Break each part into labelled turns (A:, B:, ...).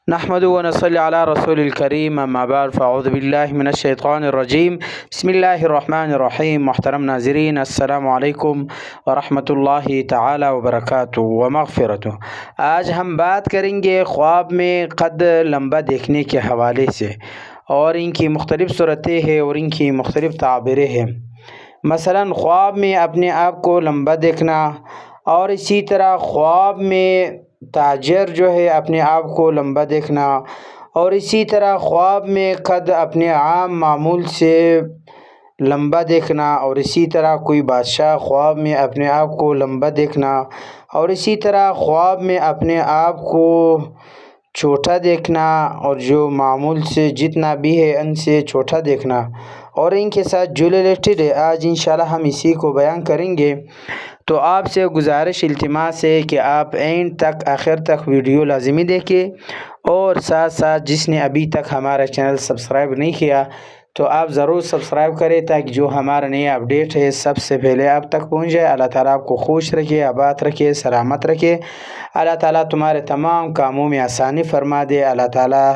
A: نحمده ونصلي على رسول الكریم اما بعد فاعوذ باللہ من الشیطان الرجیم بسم اللہ الرحمن الرحیم۔ محترم ناظرین، السلام علیکم ورحمۃ اللہ تعالی وبرکاتہ ومغفرتہ۔ آج ہم بات کریں گے خواب میں قد لمبا دیکھنے کے حوالے سے، اور ان کی مختلف صورتیں ہیں اور ان کی مختلف تعبیریں ہیں۔ مثلا خواب میں اپنے آپ کو لمبا دیکھنا، اور اسی طرح خواب میں تاجر جو ہے اپنے آپ کو لمبا دیکھنا، اور اسی طرح خواب میں قد اپنے عام معمول سے لمبا دیکھنا، اور اسی طرح کوئی بادشاہ خواب میں اپنے آپ کو لمبا دیکھنا، اور اسی طرح خواب میں اپنے آپ کو چھوٹا دیکھنا، اور جو معمول سے جتنا بھی ہے ان سے چھوٹا دیکھنا، اور ان کے ساتھ جو ریلیٹڈ ہے آج انشاءاللہ ہم اسی کو بیان کریں گے۔ تو آپ سے گزارش التماس ہے کہ آپ اینڈ تک آخر تک ویڈیو لازمی دیکھیں، اور ساتھ ساتھ جس نے ابھی تک ہمارا چینل سبسکرائب نہیں کیا تو آپ ضرور سبسکرائب کریں، تاکہ جو ہمارا نیا اپڈیٹ ہے سب سے پہلے آپ تک پہنچ جائے۔ اللہ تعالیٰ آپ کو خوش رکھے، آباد رکھے، سلامت رکھے۔ اللہ تعالیٰ تمہارے تمام کاموں میں آسانی فرما دے۔ اللہ تعالیٰ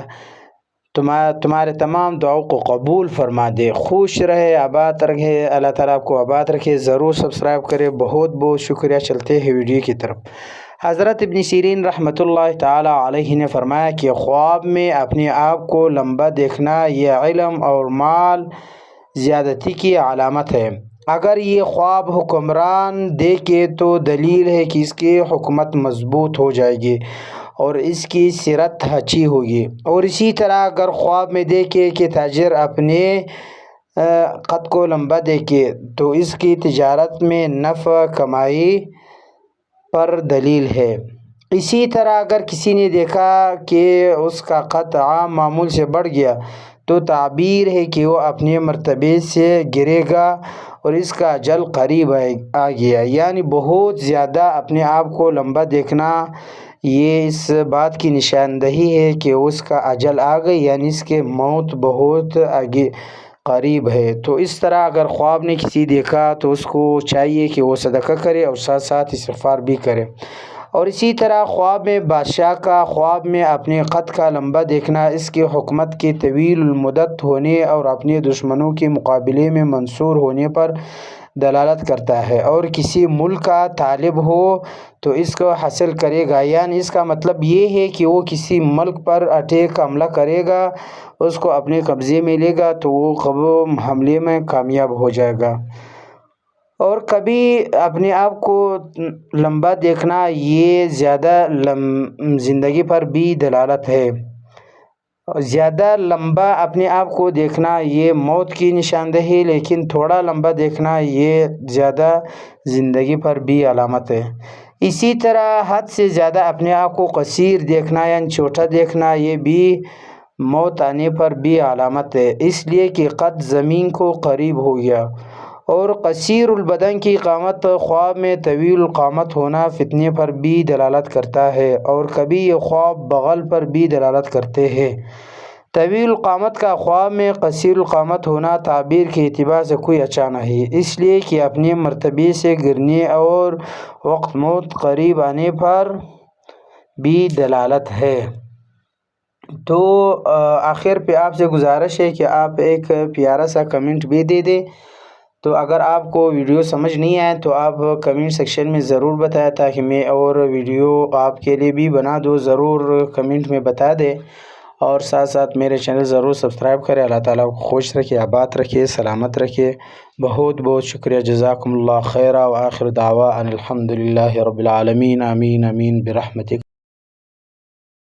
A: تمہارے تمام دعاؤں کو قبول فرما دے۔ خوش رہے، آباد رکھے، اللہ تعالیٰ آپ کو آباد رکھے۔ ضرور سبسکرائب کرے۔ بہت بہت شکریہ۔ چلتے ہیں ویڈیو کی طرف۔ حضرت ابن سیرین رحمۃ اللہ تعالی علیہ نے فرمایا کہ خواب میں اپنے آپ کو لمبا دیکھنا یہ علم اور مال زیادتی کی علامت ہے۔ اگر یہ خواب حکمران دیکھے تو دلیل ہے کہ اس کی حکومت مضبوط ہو جائے گی اور اس کی سیرت اچھی ہوگی۔ اور اسی طرح اگر خواب میں دیکھے کہ تاجر اپنے قد کو لمبا دیکھے تو اس کی تجارت میں نفع کمائی پر دلیل ہے۔ اسی طرح اگر کسی نے دیکھا کہ اس کا قد عام معمول سے بڑھ گیا تو تعبیر ہے کہ وہ اپنے مرتبے سے گرے گا اور اس کا اجل قریب آ گیا۔ یعنی بہت زیادہ اپنے آپ کو لمبا دیکھنا یہ اس بات کی نشاندہی ہے کہ اس کا اجل آ گئی، یعنی اس کے موت بہت آگے قریب ہے۔ تو اس طرح اگر خواب نے کسی دیکھا تو اس کو چاہیے کہ وہ صدقہ کرے اور ساتھ ساتھ استغفار بھی کرے۔ اور اسی طرح خواب میں بادشاہ کا خواب میں اپنے قد کا لمبا دیکھنا اس کی حکومت کے طویل المدت ہونے اور اپنے دشمنوں کے مقابلے میں منصور ہونے پر دلالت کرتا ہے۔ اور کسی ملک کا طالب ہو تو اس کو حاصل کرے گا، یعنی اس کا مطلب یہ ہے کہ وہ کسی ملک پر اٹیک حملہ کرے گا، اس کو اپنے قبضے میں لے گا تو وہ حملے میں کامیاب ہو جائے گا۔ اور کبھی اپنے آپ کو لمبا دیکھنا یہ زیادہ زندگی پر بھی دلالت ہے۔ زیادہ لمبا اپنے آپ کو دیکھنا یہ موت کی نشاندہی، لیکن تھوڑا لمبا دیکھنا یہ زیادہ زندگی پر بھی علامت ہے۔ اسی طرح حد سے زیادہ اپنے آپ کو قصیر دیکھنا یعنی چھوٹا دیکھنا یہ بھی موت آنے پر بھی علامت ہے، اس لیے کہ قد زمین کو قریب ہو گیا۔ اور قصیر البدن کی قامت خواب میں طویل القامت ہونا فتنے پر بھی دلالت کرتا ہے، اور کبھی یہ خواب بغل پر بھی دلالت کرتے ہیں۔ طویل القامت کا خواب میں قصیر القامت ہونا تعبیر کے اعتبار سے کوئی اچھا نہیں، اس لیے کہ اپنے مرتبے سے گرنے اور وقت موت قریب آنے پر بھی دلالت ہے۔ تو آخر پہ آپ سے گزارش ہے کہ آپ ایک پیارا سا کمنٹ بھی دے دیں۔ تو اگر آپ کو ویڈیو سمجھ نہیں آئے تو آپ کمنٹ سیکشن میں ضرور بتائیں، تاکہ میں اور ویڈیو آپ کے لیے بھی بنا دو۔ ضرور کمنٹ میں بتا دیں، اور ساتھ ساتھ میرے چینل ضرور سبسکرائب کریں۔ اللہ تعالیٰ کو خوش رکھے، آباد رکھے، سلامت رکھے۔ بہت بہت شکریہ۔ جزاکم اللہ خیرا، وآخر دعوانا الحمد للہ رب العالمین۔ آمین آمین برحمتک۔